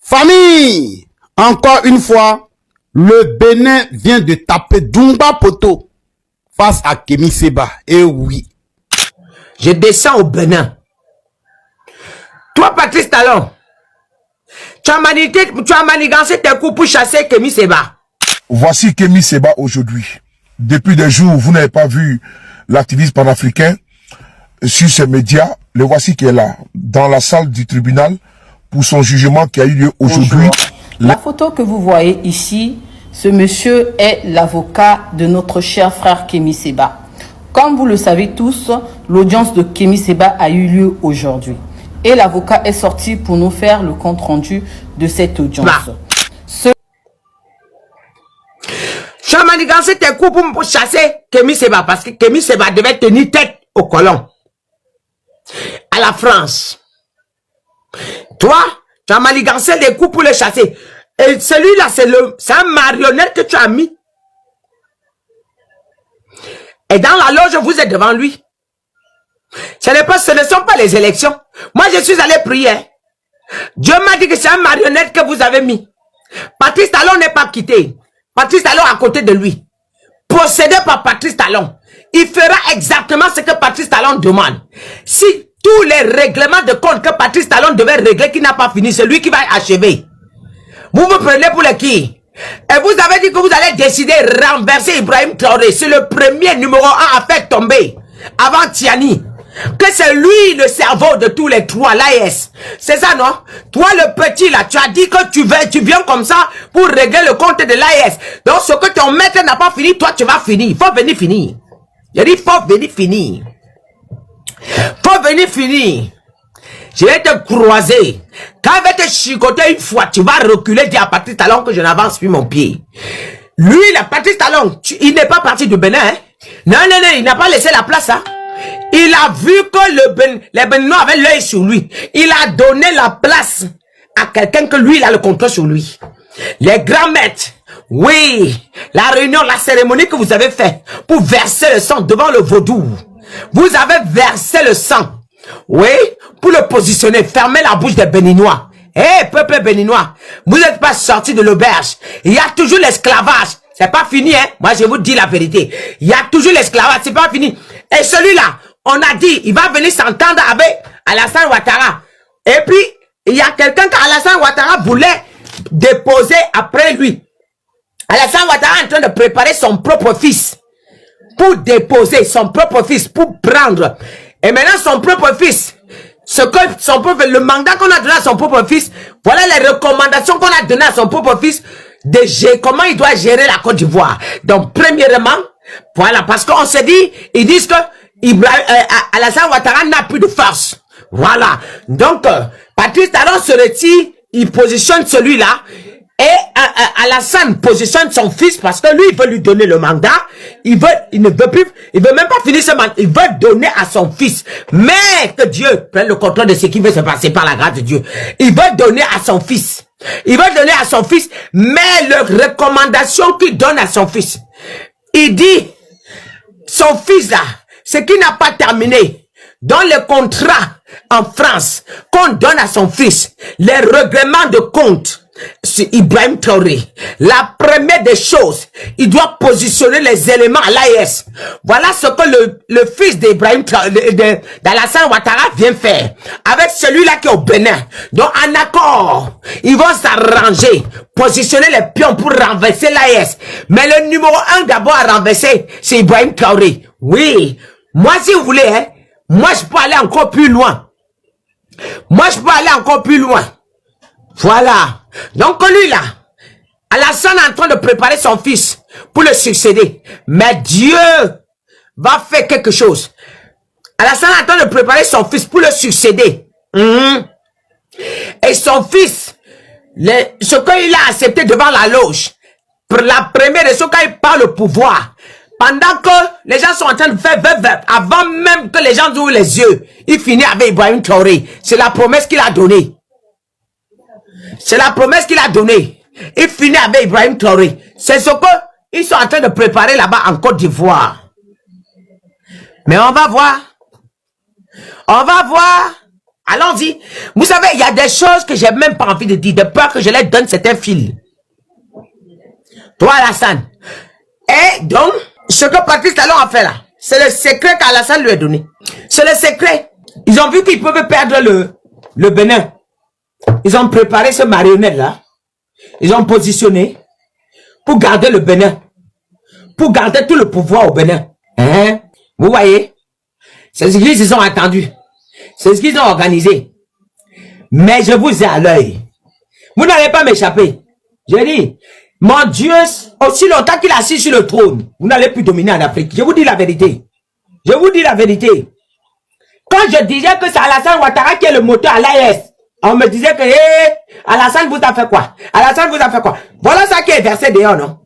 Famille, encore une fois, le Bénin vient de taper Dumba Poto face à Kémi Séba. Et oui. Je descends au Bénin. Toi, Patrice Talon, tu as manigancé tes coups pour chasser Kémi Séba. Voici Kémi Séba aujourd'hui. Depuis des jours, vous n'avez pas vu l'activiste panafricain sur ces médias. Le voici qui est là, dans la salle du tribunal, pour son jugement qui a eu lieu aujourd'hui. La photo que vous voyez ici, ce monsieur est l'avocat de notre cher frère Kémi Séba. Comme vous le savez tous, l'audience de Kémi Séba a eu lieu aujourd'hui. Et l'avocat est sorti pour nous faire le compte-rendu de cette audience. Tu as manigancé tes coups pour chasser Kémi Séba parce que Kémi Séba devait tenir tête au colon. À la France. Toi, tu as manigancé les coups pour le chasser. Et celui-là, c'est un marionnette que tu as mis. Et dans la loge, vous êtes devant lui. Ce ne sont pas les élections. Moi, je suis allé prier. Dieu m'a dit que c'est un marionnette que vous avez mis. Patrice Talon n'est pas quitté. Patrice Talon à côté de lui. Possédé par Patrice Talon. Il fera exactement ce que Patrice Talon demande. Si tous les règlements de compte que Patrice Talon devait régler, qui n'a pas fini, c'est lui qui va achever. Vous me prenez pour le qui? Et vous avez dit que vous allez décider de renverser Ibrahim Traoré. C'est le premier numéro 1 à faire tomber. Avant Tiani. Que c'est lui le cerveau de tous les trois, l'AES. C'est ça, non? Toi, le petit, là, tu as dit que tu viens comme ça pour régler le compte de l'AES. Donc, ce que ton maître n'a pas fini, toi, tu vas finir. Il faut venir finir. J'ai dit, il faut venir finir. Faut venir finir. Je vais te croiser. Quand je vais te chicoter une fois, tu vas reculer, dire à Patrice Talon que je n'avance plus mon pied. Lui, la Patrice Talon, il n'est pas parti du Bénin. Hein? Non, il n'a pas laissé la place. Hein? Il a vu que les Béninois avaient l'œil sur lui. Il a donné la place à quelqu'un que lui, il a le contrôle sur lui. Les grands maîtres, oui, la réunion, la cérémonie que vous avez faite pour verser le sang devant le vaudou. Vous avez versé le sang. Oui, pour le positionner, fermez la bouche des Béninois. Peuple béninois, vous n'êtes pas sorti de l'auberge. Il y a toujours l'esclavage. C'est pas fini, hein. Moi, je vous dis la vérité. Il y a toujours l'esclavage, c'est pas fini. Et celui-là, on a dit, il va venir s'entendre avec Alassane Ouattara. Et puis, il y a quelqu'un qu'Alassane Ouattara voulait déposer après lui. Alassane Ouattara est en train de préparer son propre fils. Pour déposer son propre fils, pour prendre. Et maintenant, son propre fils, le mandat qu'on a donné à son propre fils, voilà les recommandations qu'on a données à son propre fils de comment il doit gérer la Côte d'Ivoire. Donc, premièrement, voilà, parce qu'on se dit, ils disent que Alassane Ouattara n'a plus de force. Voilà. Donc, Patrice Talon se retire, il positionne celui-là, et Alassane positionne son fils parce que lui, il veut lui donner le mandat. Il ne veut même pas finir ce mandat. Il veut donner à son fils. Mais que Dieu prenne le contrôle de ce qui veut se passer par la grâce de Dieu. Il veut donner à son fils. Il veut donner à son fils, mais les recommandations qu'il donne à son fils. Il dit, son fils là, ce qui n'a pas terminé, dans le contrat en France, qu'on donne à son fils, les règlements de compte, c'est Ibrahim Traoré. La première des choses, il doit positionner les éléments à l'AES. Voilà ce que le fils d'Ibrahim d'Alassane Ouattara vient faire. Avec celui-là qui est au Bénin. Donc, en accord, ils vont s'arranger, positionner les pions pour renverser l'AES. Mais le numéro 1 d'abord à renverser, c'est Ibrahim Traoré. Oui. Moi, si vous voulez, hein, moi, je peux aller encore plus loin. Voilà. Donc lui là, Alassane est en train de préparer son fils pour le succéder. Mais Dieu va faire quelque chose. Alassane est en train de préparer son fils pour le succéder. Et son fils, ce qu'il a accepté devant la loge, pour la première raison quand il parle au pouvoir, pendant que les gens sont en train de faire avant même que les gens ouvrent les yeux, il finit avec Ibrahim Traoré. C'est la promesse qu'il a donnée. Il finit avec Ibrahim Traoré. C'est ce qu'ils sont en train de préparer là-bas en Côte d'Ivoire. Mais on va voir. Allons-y. Vous savez, il y a des choses que j'ai même pas envie de dire, de peur que je leur donne certains fils. Toi, Alassane. Et donc, ce que Patrice Talon a fait là, c'est le secret qu'Alassane lui a donné. C'est le secret. Ils ont vu qu'ils peuvent perdre le Bénin. Ils ont préparé ce marionnette là. Ils ont positionné pour garder le Bénin. Pour garder tout le pouvoir au Bénin. Hein? Vous voyez? C'est ce qu'ils ont attendu. C'est ce qu'ils ont organisé. Mais je vous ai à l'œil. Vous n'allez pas m'échapper. Je dis, mon Dieu, aussi longtemps qu'il est assis sur le trône, vous n'allez plus dominer en Afrique. Je vous dis la vérité. Je vous dis la vérité. Quand je disais que c'est Alassane Ouattara qui est le moteur à l'AES, on me disait que, Alassane vous a fait quoi? Alassane vous a fait quoi? Voilà ça qui est versé dehors, non?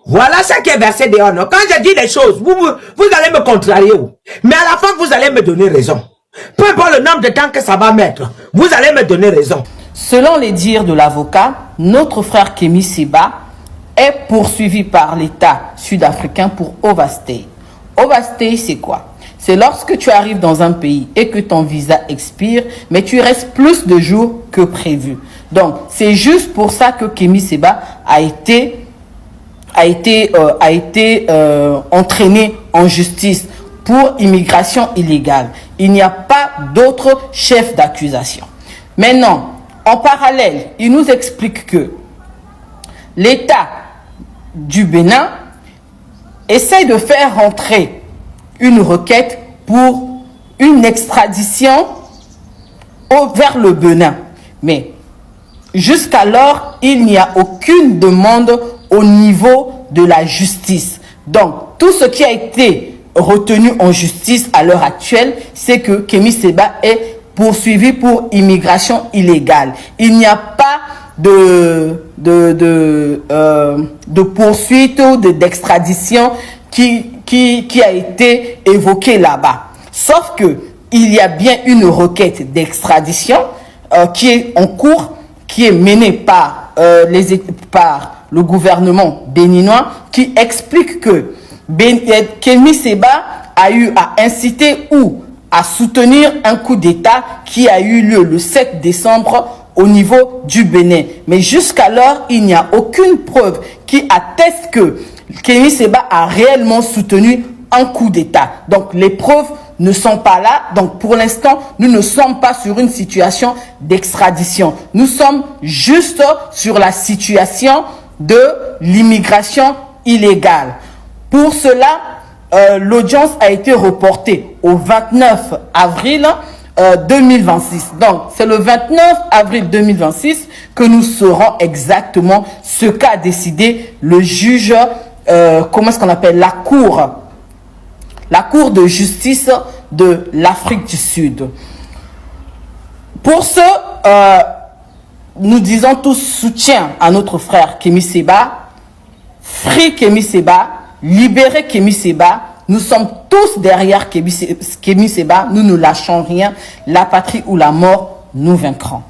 Voilà ça qui est versé dehors, non? Quand je dis les choses, vous allez me contrarier. Mais à la fin, vous allez me donner raison. Peu importe le nombre de temps que ça va mettre, vous allez me donner raison. Selon les dires de l'avocat, notre frère Kémy Séba est poursuivi par l'État sud-africain pour overstay. Overstay, c'est quoi? C'est lorsque tu arrives dans un pays et que ton visa expire, mais tu restes plus de jours que prévu. Donc, c'est juste pour ça que Kémy Séba a été entraîné en justice pour immigration illégale. Il n'y a pas d'autre chef d'accusation. Maintenant, en parallèle, il nous explique que l'État du Bénin essaie de faire rentrer une requête pour une extradition vers le Bénin. Mais jusqu'alors, il n'y a aucune demande au niveau de la justice. Donc, tout ce qui a été retenu en justice à l'heure actuelle, c'est que Kémy Séba est poursuivi pour immigration illégale. Il n'y a pas de poursuite ou d'extradition qui a été évoquée là-bas. Sauf que il y a bien une requête d'extradition qui est en cours, qui est menée par le gouvernement béninois, qui explique que Kémy Séba a eu à inciter ou à soutenir un coup d'État qui a eu lieu le 7 décembre au niveau du Bénin. Mais jusqu'alors, il n'y a aucune preuve qui atteste que Kémy Séba a réellement soutenu un coup d'État. Donc les preuves ne sont pas là. Donc pour l'instant, nous ne sommes pas sur une situation d'extradition. Nous sommes juste sur la situation de l'immigration illégale. Pour cela, l'audience a été reportée au 29 avril 2026. Donc, c'est le 29 avril 2026 que nous saurons exactement ce qu'a décidé le juge, comment est-ce qu'on appelle, la cour de justice de l'Afrique du Sud. Pour ce, nous disons tous soutien à notre frère Kémy Séba, free Kémy Séba, libérer Kémy Séba. Nous sommes tous derrière Kémy Séba. Nous ne lâchons rien. La patrie ou la mort, nous vaincrons.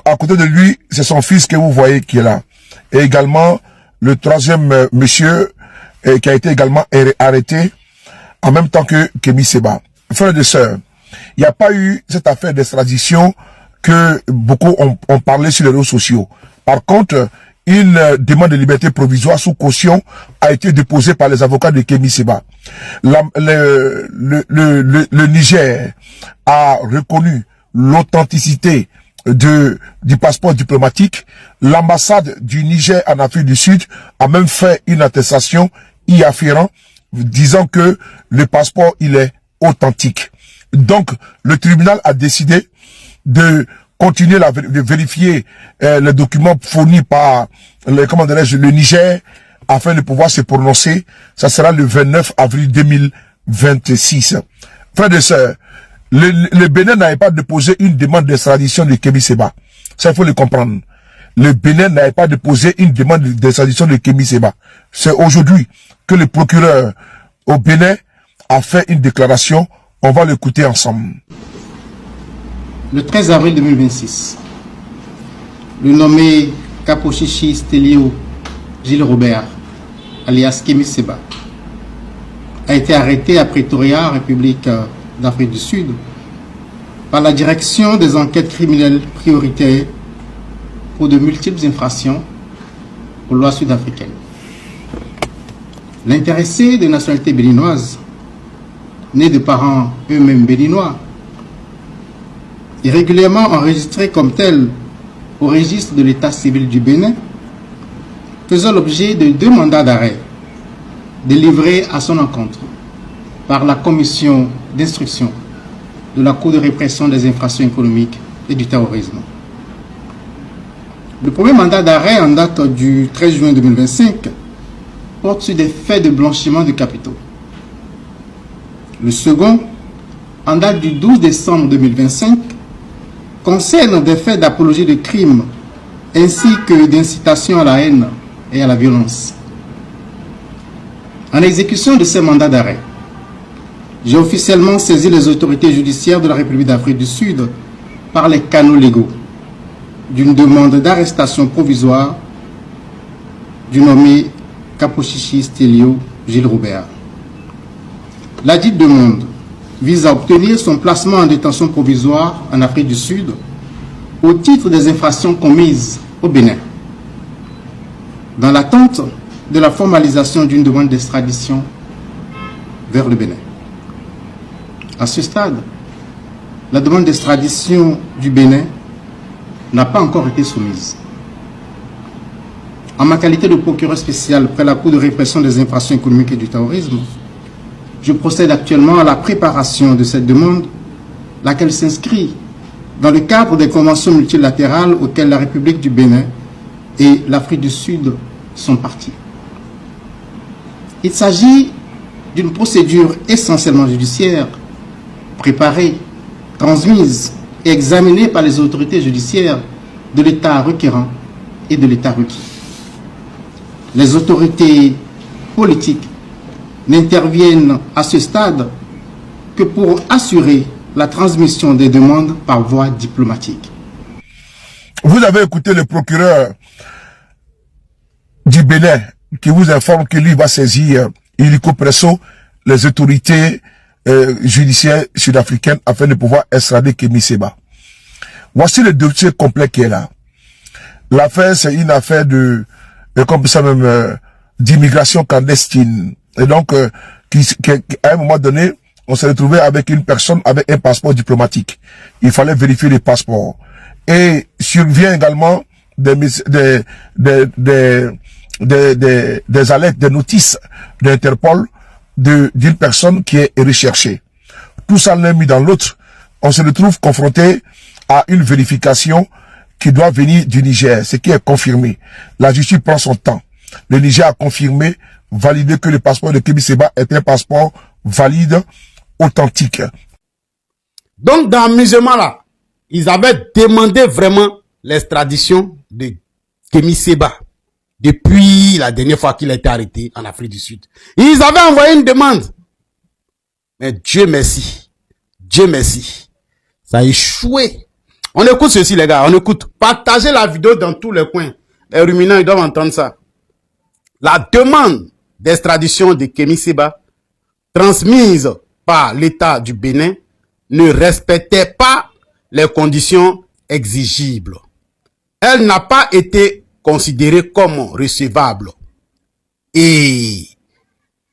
À côté de lui, c'est son fils que vous voyez qui est là. Et également, le troisième monsieur qui a été également arrêté en même temps que Kémy Séba. Frères et sœurs, il n'y a pas eu cette affaire d'extradition que beaucoup ont parlé sur les réseaux sociaux. Par contre, une demande de liberté provisoire sous caution a été déposée par les avocats de Kémy Séba. Le Niger a reconnu l'authenticité du passeport diplomatique. L'ambassade du Niger en Afrique du Sud a même fait une attestation y afférent, disant que le passeport, il est authentique. Donc, le tribunal a décidé de continuer de vérifier les documents fournis par le Niger afin de pouvoir se prononcer. Ça sera le 29 avril 2026. Frères et sœurs, le Bénin n'avait pas déposé une demande d'extradition de Kémy Séba. Ça, il faut le comprendre. Le Bénin n'avait pas déposé une demande d'extradition de Kémy Séba. C'est aujourd'hui que le procureur au Bénin a fait une déclaration. On va l'écouter ensemble. Le 13 avril 2026, le nommé Kapochichi Stelio Gilles Robert, alias Kémy Séba, a été arrêté à Pretoria, République d'Afrique du Sud, par la direction des enquêtes criminelles prioritaires pour de multiples infractions aux lois sud-africaines. L'intéressé de nationalité béninoise, né de parents eux-mêmes béninois, est régulièrement enregistré comme tel au registre de l'état civil du Bénin, faisant l'objet de 2 mandats d'arrêt délivrés à son encontre par la commission d'instruction de la Cour de répression des infractions économiques et du terrorisme. Le premier mandat d'arrêt en date du 13 juin 2025 porte sur des faits de blanchiment de capitaux. Le second, en date du 12 décembre 2025, concerne des faits d'apologie de crimes ainsi que d'incitation à la haine et à la violence. En exécution de ces mandats d'arrêt, j'ai officiellement saisi les autorités judiciaires de la République d'Afrique du Sud par les canaux légaux d'une demande d'arrestation provisoire du nommé Kapochichi Stelio Gilles Robert. La dite demande vise à obtenir son placement en détention provisoire en Afrique du Sud au titre des infractions commises au Bénin, dans l'attente de la formalisation d'une demande d'extradition vers le Bénin. À ce stade, la demande d'extradition du Bénin n'a pas encore été soumise. En ma qualité de procureur spécial près la Cour de répression des infractions économiques et du terrorisme, je procède actuellement à la préparation de cette demande, laquelle s'inscrit dans le cadre des conventions multilatérales auxquelles la République du Bénin et l'Afrique du Sud sont parties. Il s'agit d'une procédure essentiellement judiciaire, préparée, transmise et examinée par les autorités judiciaires de l'État requérant et de l'État requis. Les autorités politiques n'interviennent à ce stade que pour assurer la transmission des demandes par voie diplomatique. Vous avez écouté le procureur du Bénin qui vous informe que lui va saisir illico presso les autorités judiciaires sud-africaines afin de pouvoir extrader Kémy Séba. Voici le dossier complet qui est là. L'affaire, c'est une affaire de comme ça même, d'immigration clandestine. Et donc, à un moment donné, on s'est retrouvé avec une personne avec un passeport diplomatique. Il fallait vérifier les passeports. Et survient également des alertes, des notices d'Interpol d'une personne qui est recherchée. Tout ça l'un mis dans l'autre. On se retrouve confronté à une vérification qui doit venir du Niger, ce qui est confirmé. La justice prend son temps. Le Niger a confirmé, validé que le passeport de Kémy Séba est un passeport valide, authentique. Donc, dans l'amusement là, ils avaient demandé vraiment l'extradition de Kémy Séba depuis la dernière fois qu'il a été arrêté en Afrique du Sud. Ils avaient envoyé une demande. Mais Dieu merci, ça a échoué. On écoute ceci les gars, on écoute. Partagez la vidéo dans tous les coins. Les ruminants, ils doivent entendre ça. La demande d'extradition de Kémy Séba, transmise par l'État du Bénin, ne respectait pas les conditions exigibles. Elle n'a pas été considérée comme recevable et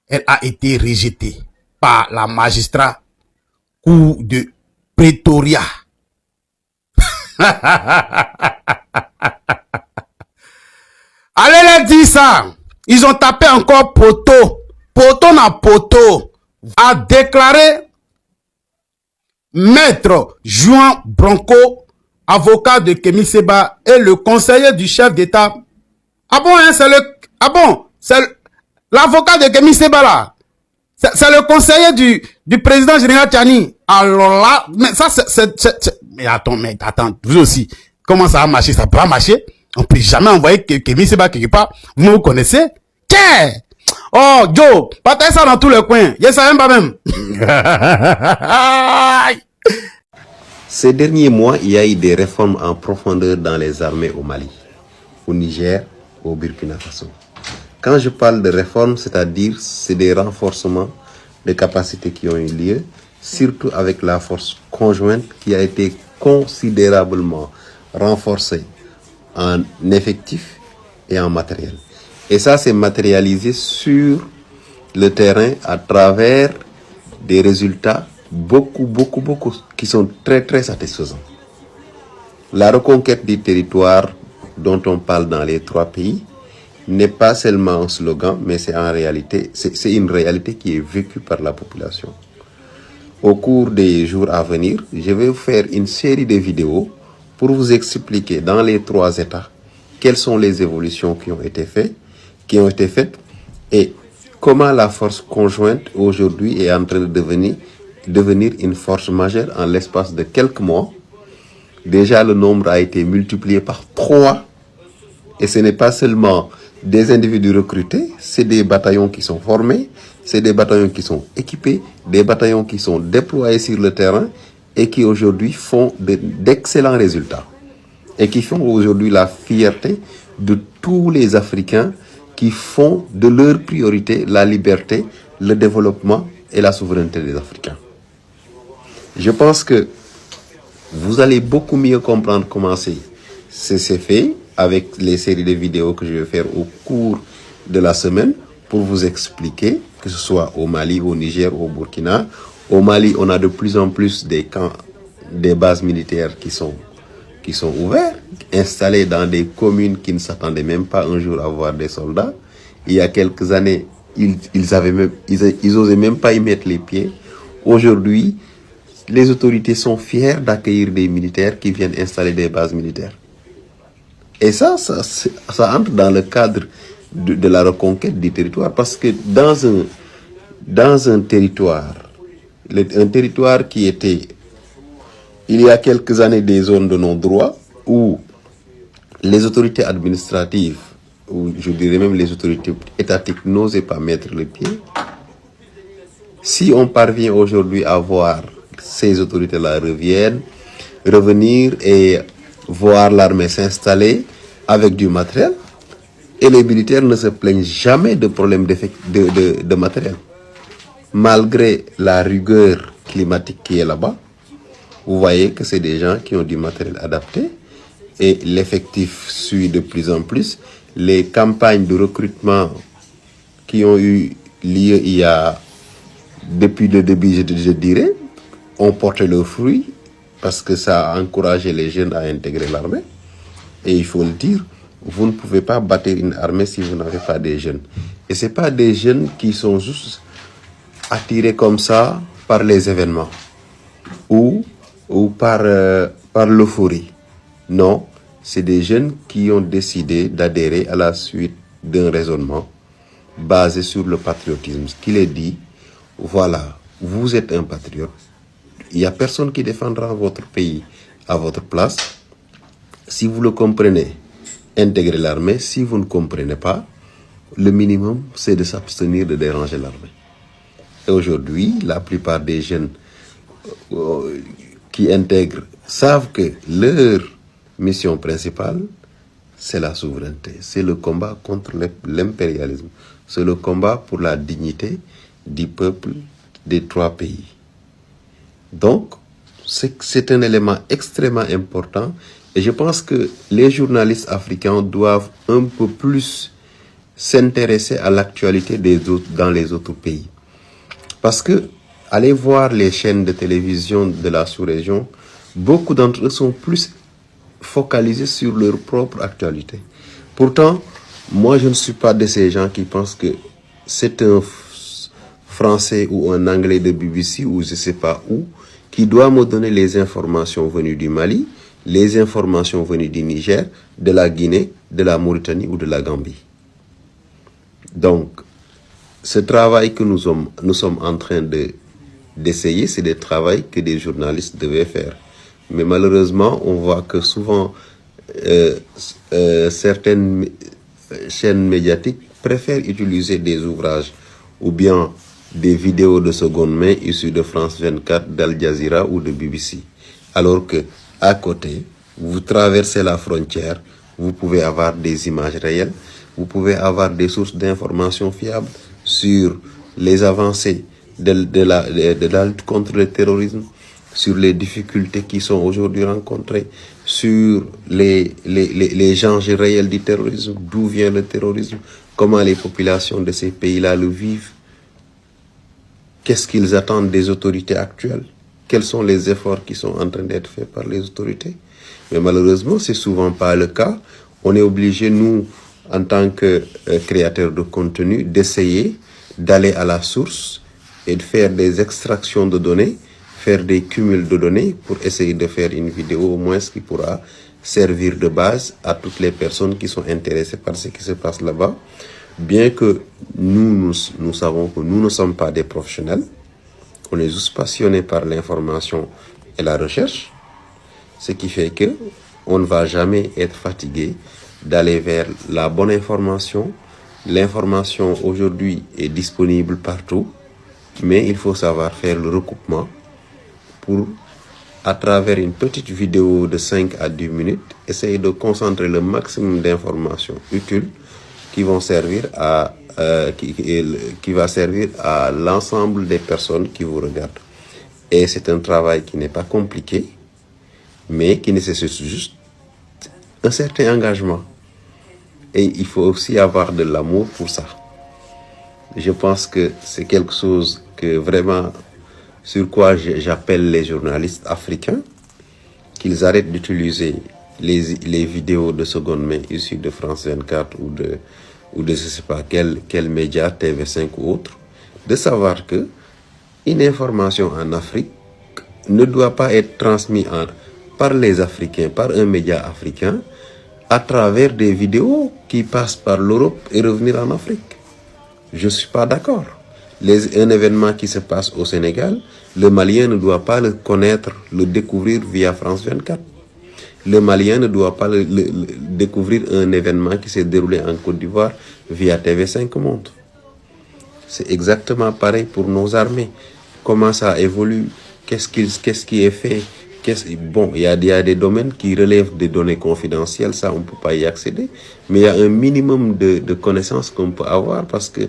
elle a été rejetée par la magistrat Cour de Pretoria. Allez les dire ça. Ils ont tapé encore poteau. Poteau na poteau. A déclaré Maître Juan Branco, avocat de Kémy Séba et le conseiller du chef d'État. Ah bon, hein, c'est le... Ah bon, c'est l'avocat de Kémy Séba là. C'est le conseiller du président général Tchani. Alors là, mais ça c'est... Mais attends, vous aussi. Comment ça va marcher? Ça peut pas marcher. On peut jamais envoyer Kémy Séba quelque part. Vous me connaissez? Tiens! Oh, Joe, partagez ça dans tous les coins. Je savais pas même. Ces derniers mois, il y a eu des réformes en profondeur dans les armées au Mali, au Niger, au Burkina Faso. Quand je parle de réformes, c'est-à-dire c'est des renforcements de capacités qui ont eu lieu, surtout avec la force conjointe qui a été considérablement renforcée en effectif et en matériel. Et ça s'est matérialisé sur le terrain à travers des résultats beaucoup qui sont très satisfaisants. La reconquête du territoire dont on parle dans les 3 pays n'est pas seulement un slogan, mais c'est une réalité qui est vécue par la population. Au cours des jours à venir, je vais vous faire une série de vidéos pour vous expliquer dans les 3 États quelles sont les évolutions qui ont été faites et comment la force conjointe aujourd'hui est en train de devenir une force majeure en l'espace de quelques mois. Déjà, le nombre a été multiplié par 3 et ce n'est pas seulement des individus recrutés, c'est des bataillons qui sont formés, c'est des bataillons qui sont équipés, des bataillons qui sont déployés sur le terrain et qui aujourd'hui font d'excellents résultats et qui font aujourd'hui la fierté de tous les Africains qui font de leur priorité la liberté, le développement et la souveraineté des Africains. Je pense que vous allez beaucoup mieux comprendre comment c'est fait avec les séries de vidéos que je vais faire au cours de la semaine pour vous expliquer, que ce soit au Mali, au Niger, au Burkina. Au Mali, on a de plus en plus des camps, des bases militaires qui sont ouverts, installés dans des communes qui ne s'attendaient même pas un jour à voir des soldats. Il y a quelques années, ils osaient même pas y mettre les pieds. Aujourd'hui, les autorités sont fières d'accueillir des militaires qui viennent installer des bases militaires. Et ça entre dans le cadre de la reconquête du territoire, parce que dans un territoire qui était, il y a quelques années, des zones de non-droit, où les autorités administratives, ou je dirais même les autorités étatiques, n'osaient pas mettre le pied. Si on parvient aujourd'hui à voir ces autorités-là revenir et voir l'armée s'installer avec du matériel, et les militaires ne se plaignent jamais de problèmes de matériel. Malgré la rigueur climatique qui est là-bas, vous voyez que c'est des gens qui ont du matériel adapté et l'effectif suit de plus en plus. Les campagnes de recrutement qui ont eu lieu depuis le début, je dirais, ont porté leurs fruits parce que ça a encouragé les jeunes à intégrer l'armée. Et il faut le dire, vous ne pouvez pas bâtir une armée si vous n'avez pas des jeunes. Et ce n'est pas des jeunes qui sont juste attirés comme ça par les événements ou par l'euphorie. Non, c'est des jeunes qui ont décidé d'adhérer à la suite d'un raisonnement basé sur le patriotisme. Ce qu'il est dit, voilà, vous êtes un patriote. Il n'y a personne qui défendra votre pays à votre place. Si vous le comprenez, intégrez l'armée. Si vous ne comprenez pas, le minimum, c'est de s'abstenir de déranger l'armée. Et aujourd'hui, la plupart des jeunes qui intègrent savent que leur mission principale, c'est la souveraineté. C'est le combat contre l'impérialisme. C'est le combat pour la dignité du peuple des 3 pays. Donc, c'est un élément extrêmement important et je pense que les journalistes africains doivent un peu plus s'intéresser à l'actualité dans les autres pays. Parce que, allez voir les chaînes de télévision de la sous-région, beaucoup d'entre eux sont plus focalisés sur leur propre actualité. Pourtant, moi je ne suis pas de ces gens qui pensent que c'est un Français ou un Anglais de BBC ou je ne sais pas où, qui doit me donner les informations venues du Mali, les informations venues du Niger, de la Guinée, de la Mauritanie ou de la Gambie. Donc, ce travail que nous sommes en train d'essayer, c'est des travaux que des journalistes devaient faire. Mais malheureusement, on voit que souvent, certaines chaînes médiatiques préfèrent utiliser des ouvrages ou bien des vidéos de seconde main issues de France 24, d'Al Jazeera ou de BBC. Alors que à côté, vous traversez la frontière, vous pouvez avoir des images réelles, vous pouvez avoir des sources d'informations fiables sur les avancées de la lutte contre le terrorisme, sur les difficultés qui sont aujourd'hui rencontrées, sur les enjeux réels du terrorisme, d'où vient le terrorisme, comment les populations de ces pays-là le vivent, qu'est-ce qu'ils attendent des autorités actuelles, quels sont les efforts qui sont en train d'être faits par les autorités. Mais malheureusement, c'est souvent pas le cas. On est obligé, nous, en tant que créateurs de contenu, d'essayer d'aller à la source et de faire des extractions de données, faire des cumuls de données pour essayer de faire une vidéo au moins qui pourra servir de base à toutes les personnes qui sont intéressées par ce qui se passe là-bas. Bien que nous savons que nous ne sommes pas des professionnels, on est juste passionnés par l'information et la recherche, ce qui fait que on ne va jamais être fatigué d'aller vers la bonne information. L'information aujourd'hui est disponible partout, mais il faut savoir faire le recoupement pour, à travers une petite vidéo de 5 à 10 minutes, essayer de concentrer le maximum d'informations utiles qui vont servir à qui va servir à l'ensemble des personnes qui vous regardent. Et c'est un travail qui n'est pas compliqué, mais qui nécessite juste un certain engagement. Et il faut aussi avoir de l'amour pour ça. Je pense que c'est quelque chose que vraiment, sur quoi j'appelle les journalistes africains, qu'ils arrêtent d'utiliser les vidéos de seconde main issues de France 24 ou de je sais pas quel média, TV5 ou autre, de savoir que une information en Afrique ne doit pas être transmise par les Africains, par un média africain, à travers des vidéos qui passent par l'Europe et revenir en Afrique. Je ne suis pas d'accord. Un événement qui se passe au Sénégal, le Malien ne doit pas le connaître, le découvrir via France 24. Le Malien ne doit pas découvrir un événement qui s'est déroulé en Côte d'Ivoire via TV5 Monde. C'est exactement pareil pour nos armées. Comment ça évolue? Qu'est-ce qui est fait? Bon, il y a des domaines qui relèvent des données confidentielles, ça on ne peut pas y accéder. Mais il y a un minimum de connaissances qu'on peut avoir parce que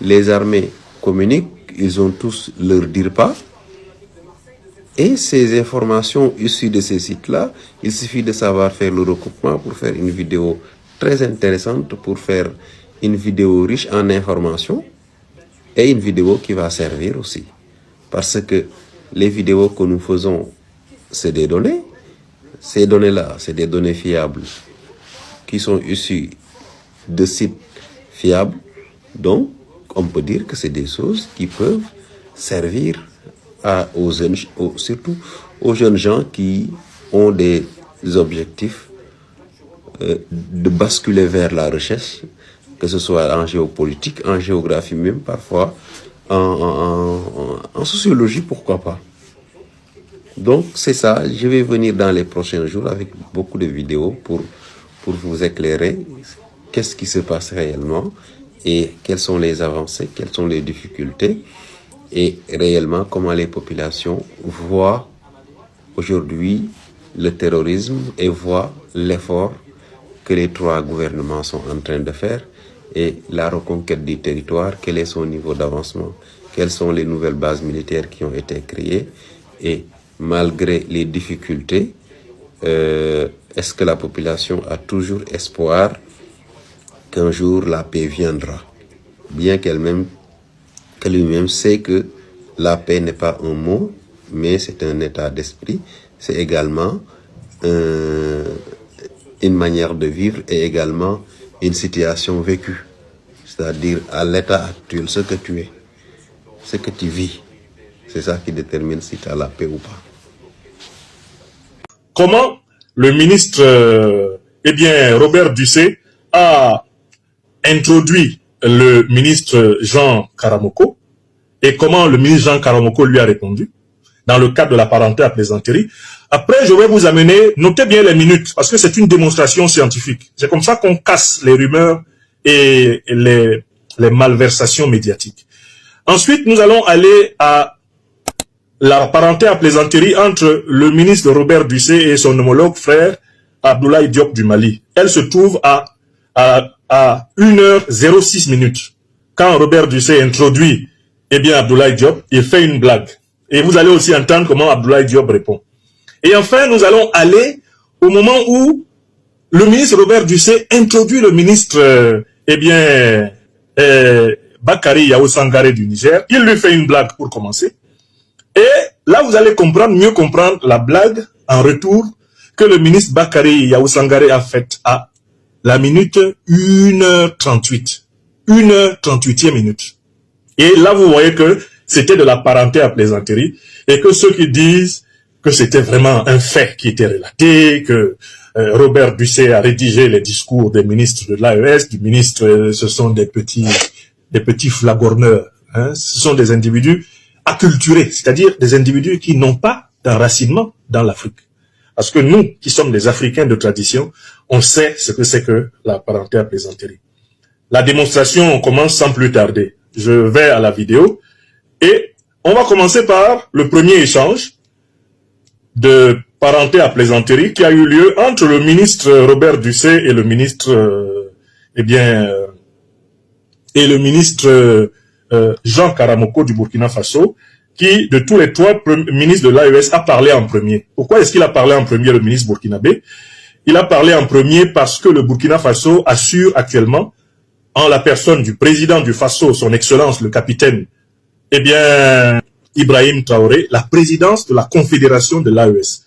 les armées communiquent, ils ont tous leur dire-pas. Et ces informations issues de ces sites-là, il suffit de savoir faire le recoupement pour faire une vidéo très intéressante, pour faire une vidéo riche en informations et une vidéo qui va servir aussi. Parce que les vidéos que nous faisons, c'est des données. Ces données-là, c'est des données fiables qui sont issues de sites fiables. Donc, on peut dire que c'est des choses qui peuvent servir surtout aux jeunes gens qui ont des objectifs de basculer vers la recherche, que ce soit en géopolitique, en géographie même, parfois en sociologie, pourquoi pas. Donc c'est ça, je vais venir dans les prochains jours avec beaucoup de vidéos pour vous éclairer qu'est-ce qui se passe réellement et quelles sont les avancées, quelles sont les difficultés et réellement comment les populations voient aujourd'hui le terrorisme et voient l'effort que les trois gouvernements sont en train de faire et la reconquête du territoire, quel est son niveau d'avancement, quelles sont les nouvelles bases militaires qui ont été créées et malgré les difficultés, est-ce que la population a toujours espoir qu'un jour la paix viendra, bien que lui-même sait que la paix n'est pas un mot, mais c'est un état d'esprit, c'est également une manière de vivre et également une situation vécue, c'est-à-dire à l'état actuel, ce que tu es, ce que tu vis, c'est ça qui détermine si tu as la paix ou pas. Comment le ministre, Robert Dussé a introduit le ministre Jean Karamoko et comment le ministre Jean Karamoko lui a répondu dans le cadre de la parenté à plaisanterie. Après, je vais vous amener, notez bien les minutes, parce que c'est une démonstration scientifique. C'est comme ça qu'on casse les rumeurs et les malversations médiatiques. Ensuite, nous allons aller à la parenté à plaisanterie entre le ministre Robert Dussé et son homologue frère Abdoulaye Diop du Mali. Elle se trouve à 1h06 minutes. Quand Robert Dussé introduit eh bien, Abdoulaye Diop, il fait une blague. Et vous allez aussi entendre comment Abdoulaye Diop répond. Et enfin, nous allons aller au moment où le ministre Robert Dussé introduit le ministre, Bakary Yahou Sangaré du Niger. Il lui fait une blague pour commencer. Et là, vous allez mieux comprendre la blague en retour que le ministre Bakary Yahou Sangaré a faite à la minute 1h38. 1h38e minute. Et là, vous voyez que c'était de la parenté à plaisanterie et que ceux qui disent que c'était vraiment un fait qui était relaté, que Robert Dussé a rédigé les discours des ministres de l'AES, du ministre, ce sont des petits flagorneurs, hein, ce sont des individus acculturés, c'est-à-dire des individus qui n'ont pas d'enracinement dans l'Afrique. Parce que nous, qui sommes des Africains de tradition, on sait ce que c'est que la parenté à plaisanterie. La démonstration commence sans plus tarder. Je vais à la vidéo et on va commencer par le premier échange de parenté à plaisanterie qui a eu lieu entre le ministre Robert Dussé et le ministre, Jean Karamoko du Burkina Faso, qui, de tous les trois ministres de l'AES, a parlé en premier. Pourquoi est-ce qu'il a parlé en premier, le ministre burkinabé? Il a parlé en premier parce que le Burkina Faso assure actuellement, en la personne du président du Faso, son excellence, le capitaine, Ibrahim Traoré, la présidence de la confédération de l'AES.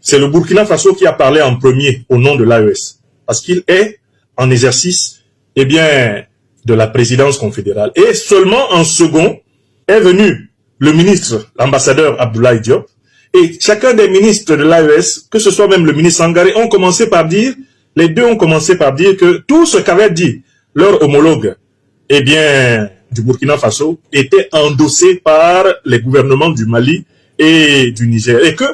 C'est le Burkina Faso qui a parlé en premier au nom de l'AES, parce qu'il est en exercice, de la présidence confédérale. Et seulement en second est venu le ministre, l'ambassadeur Abdoulaye Diop, et chacun des ministres de l'AES, que ce soit même le ministre Sangaré, les deux ont commencé par dire que tout ce qu'avait dit leur homologue, du Burkina Faso, était endossé par les gouvernements du Mali et du Niger. Et que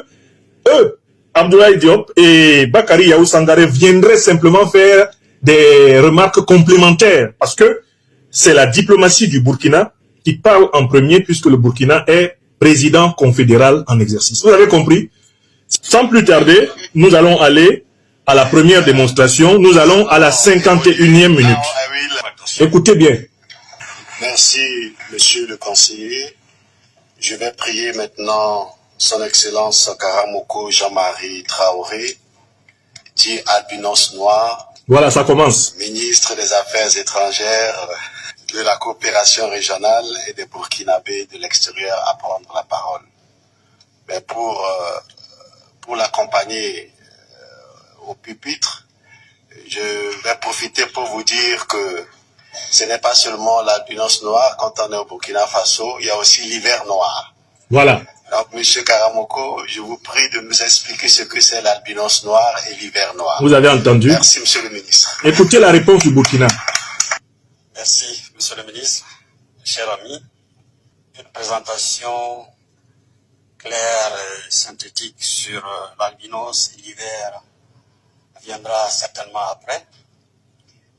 eux, Abdoulaye Diop et Bakary Yahou Sangaré viendraient simplement faire des remarques complémentaires, parce que c'est la diplomatie du Burkina qui parle en premier, puisque le Burkina est président confédéral en exercice. Vous avez compris? Sans plus tarder, nous allons aller à la première démonstration. Nous allons à la 51e minute. Écoutez bien. Merci, monsieur le conseiller. Je vais prier maintenant son Excellence Karamoko Jean-Marie Traoré, dit Albinos Noir. Voilà, ça commence. Ministre des Affaires étrangères, de la coopération régionale et des Burkinabés de l'extérieur à prendre la parole. Mais pour l'accompagner au pupitre, je vais profiter pour vous dire que ce n'est pas seulement l'albinos noir quand on est au Burkina Faso, il y a aussi l'hiver noir. Voilà. Donc, monsieur Karamoko, je vous prie de nous expliquer ce que c'est l'albinos noir et l'hiver noir. Vous avez entendu? Merci, monsieur le ministre. Écoutez la réponse du Burkina. Merci, monsieur le ministre. Cher ami, une présentation claire et synthétique sur l'albinos et l'hiver viendra certainement après.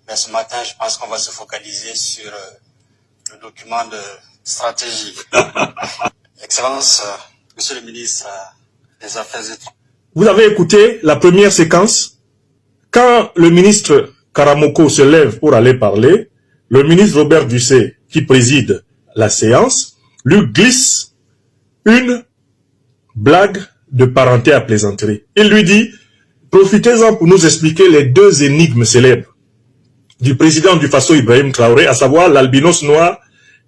Mais ce matin, je pense qu'on va se focaliser sur le document de stratégie. Excellence, monsieur le ministre des Affaires étrangères. Vous avez écouté la première séquence. Quand le ministre Karamoko se lève pour aller parler, le ministre Robert Dussé, qui préside la séance, lui glisse une blague de parenté à plaisanterie. Il lui dit, profitez-en pour nous expliquer les deux énigmes célèbres du président du Faso Ibrahim Traoré, à savoir l'albinos noir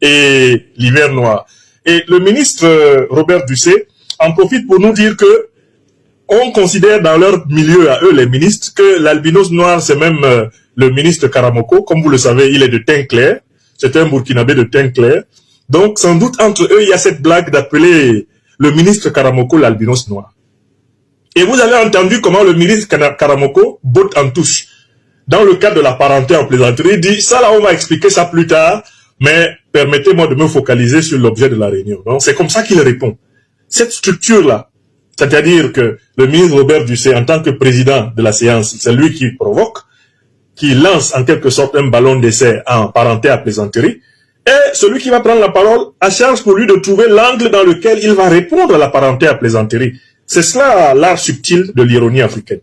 et l'hiver noir. Et le ministre Robert Dussé en profite pour nous dire que on considère dans leur milieu à eux, les ministres, que l'albinos noir, c'est même le ministre Karamoko. Comme vous le savez, il est de teint clair. C'est un Burkinabé de teint clair. Donc, sans doute, entre eux, il y a cette blague d'appeler le ministre Karamoko l'albinos noir. Et vous avez entendu comment le ministre Karamoko botte en touche. Dans le cadre de la parenté en plaisanterie, il dit, ça là, on va expliquer ça plus tard, mais permettez-moi de me focaliser sur l'objet de la réunion. C'est comme ça qu'il répond. Cette structure-là, c'est-à-dire que le ministre Robert Dussé, en tant que président de la séance, c'est lui qui provoque, qui lance en quelque sorte un ballon d'essai en parenté à plaisanterie, et celui qui va prendre la parole a charge pour lui de trouver l'angle dans lequel il va répondre à la parenté à plaisanterie. C'est cela l'art subtil de l'ironie africaine.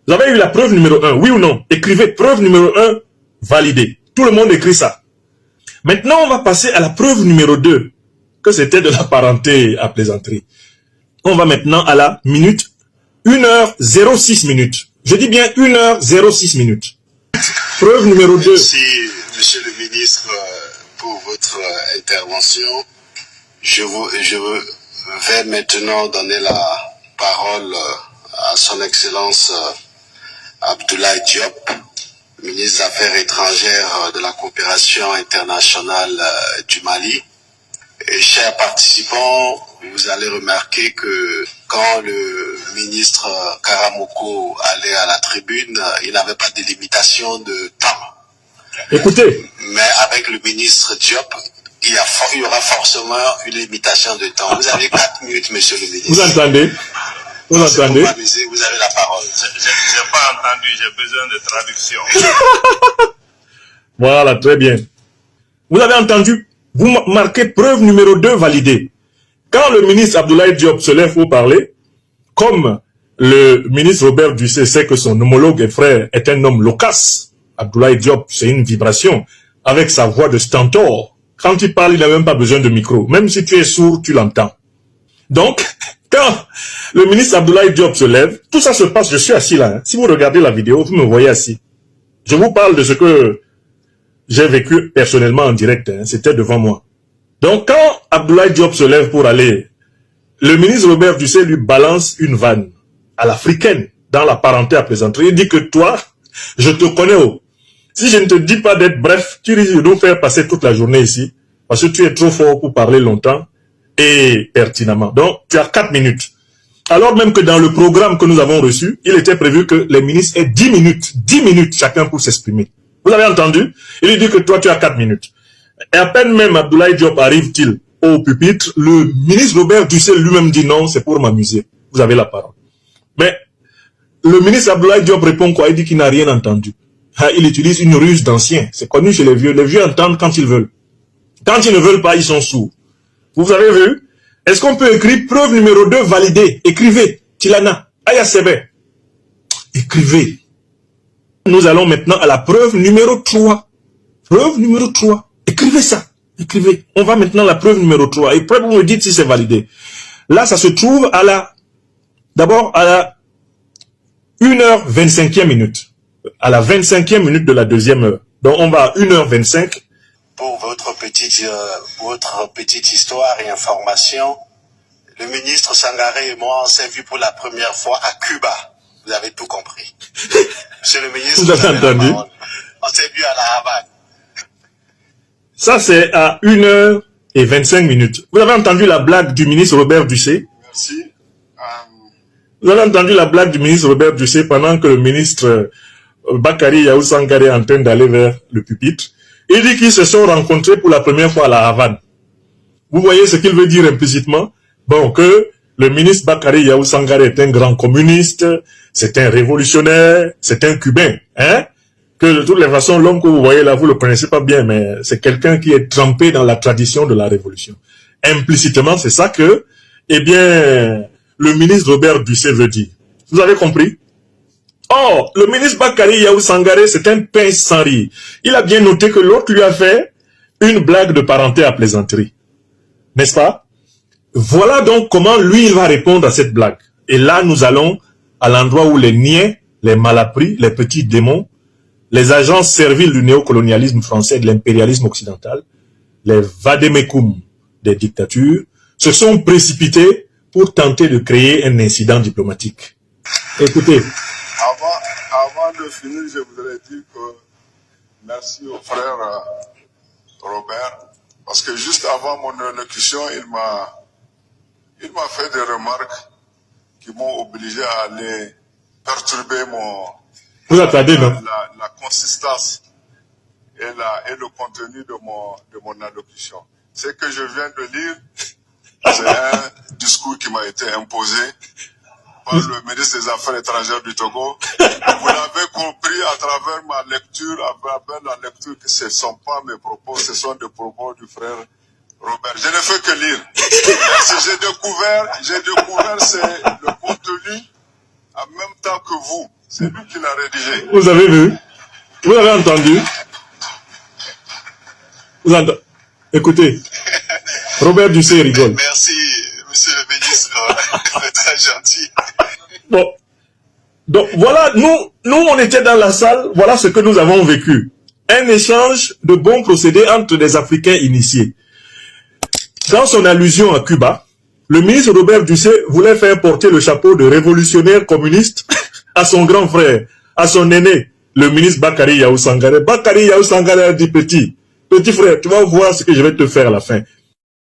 Vous avez eu la preuve numéro 1, oui ou non? Écrivez preuve numéro 1, validée. Tout le monde écrit ça. Maintenant, on va passer à la preuve numéro 2, que c'était de la parenté à plaisanterie. On va maintenant à la minute 1h06 minutes. Je dis bien 1h06 minutes. Preuve numéro 2. Merci, monsieur le ministre, pour votre intervention. Je vais maintenant donner la parole à son Excellence Abdoulaye Diop, ministre des Affaires étrangères de la coopération internationale du Mali. Et chers participants, vous allez remarquer que quand le ministre Karamoko allait à la tribune, il n'avait pas de limitation de temps. Écoutez. Mais avec le ministre Diop, il y aura forcément une limitation de temps. Vous avez 4 minutes, monsieur le ministre. Vous entendez? Vous entendez? Vous avez la parole. Je n'ai pas entendu, j'ai besoin de traduction. Voilà, très bien. Vous avez entendu? Vous marquez preuve numéro 2 validée. Quand le ministre Abdoulaye Diop se lève pour parler, comme le ministre Robert Dussé sait que son homologue et frère est un homme loquace, Abdoulaye Diop, c'est une vibration, avec sa voix de stentor. Quand il parle, il n'a même pas besoin de micro. Même si tu es sourd, tu l'entends. Donc, quand le ministre Abdoulaye Diop se lève, tout ça se passe, je suis assis là. Hein. Si vous regardez la vidéo, vous me voyez assis. Je vous parle de ce que j'ai vécu personnellement en direct. Hein. C'était devant moi. Donc, quand Abdoulaye Diop se lève pour aller, le ministre Robert Dussé lui balance une vanne à l'africaine, dans la parenté à plaisanterie. Il dit que toi, je te connais. Oh. Si je ne te dis pas d'être bref, tu risques de nous faire passer toute la journée ici, parce que tu es trop fort pour parler longtemps et pertinemment. Donc, tu as 4 minutes. Alors même que dans le programme que nous avons reçu, il était prévu que les ministres aient 10 minutes chacun pour s'exprimer. Vous avez entendu? Il dit que toi, tu as 4 minutes. Et à peine même Abdoulaye Diop arrive-t-il au pupitre, le ministre Robert Dussé lui-même dit non, c'est pour m'amuser. Vous avez la parole. Mais le ministre Abdoulaye Diop répond quoi? Il dit qu'il n'a rien entendu. Il utilise une ruse d'anciens. C'est connu chez les vieux. Les vieux entendent quand ils veulent. Quand ils ne veulent pas, ils sont sourds. Vous avez vu? Est-ce qu'on peut écrire preuve numéro 2 validée? Écrivez. Tilana. Aya Sebe. Écrivez. Nous allons maintenant à la preuve numéro 3. Preuve numéro 3. Écrivez ça. Écrivez. On va maintenant à la preuve numéro 3. Et après, vous me dites si c'est validé. Là, ça se trouve à la... D'abord, à la 1h25e minute. À la 25e minute de la deuxième heure. Donc, on va à 1h25. Pour votre petite histoire et information, le ministre Sangaré et moi, on s'est vus pour la première fois à Cuba. Vous avez tout compris. Monsieur le ministre, vous avez entendu? On s'est vus à la Havane. Ça, c'est à 1h25 minutes. Vous avez entendu la blague du ministre Robert Dussé? Merci. Vous avez entendu la blague du ministre Robert Dussé pendant que le ministre Bakary Yahou Sangaré est en train d'aller vers le pupitre. Il dit qu'ils se sont rencontrés pour la première fois à la Havane. Vous voyez ce qu'il veut dire implicitement? Bon, que le ministre Bakary Yahou Sangaré est un grand communiste, c'est un révolutionnaire, c'est un cubain. Hein? Que de toutes les façons, l'homme que vous voyez là, vous le connaissez pas bien, mais c'est quelqu'un qui est trempé dans la tradition de la révolution. Implicitement, c'est ça que, eh bien, le ministre Robert Dussé veut dire. Vous avez compris? Or, le ministre Bakary Yahou Sangaré, c'est un pince sans riz. Il a bien noté que l'autre lui a fait une blague de parenté à plaisanterie. N'est-ce pas? Voilà donc comment lui, il va répondre à cette blague. Et là, nous allons à l'endroit où les niais, les malappris, les petits démons, les agents serviles du néocolonialisme français et de l'impérialisme occidental, les vadémécoum des dictatures, se sont précipités pour tenter de créer un incident diplomatique. Écoutez. Avant de finir, je voudrais dire que merci au frère Robert, parce que juste avant mon élocution, il m'a fait des remarques qui m'ont obligé à aller perturber la consistance et le contenu de mon allocution. Ce que je viens de lire, c'est un discours qui m'a été imposé par le ministre des Affaires étrangères du Togo. Vous l'avez compris à travers ma lecture, à travers la lecture que ce ne sont pas mes propos, ce sont des propos du frère Robert. Je ne fais que lire. J'ai découvert le contenu en même temps que vous. C'est lui qui l'a rédigé. Vous avez vu? Vous avez entendu? Vous entendez? Écoutez, Robert Dussé rigole. Merci, monsieur le ministre, c'est très gentil. Bon, donc voilà, nous on était dans la salle, voilà ce que nous avons vécu. Un échange de bons procédés entre des Africains initiés. Dans son allusion à Cuba, le ministre Robert Dussé voulait faire porter le chapeau de révolutionnaire communiste à son grand frère, à son aîné, le ministre Bakary Yahou Sangaré. Bakary Yahou Sangaré a dit petit frère, tu vas voir ce que je vais te faire à la fin.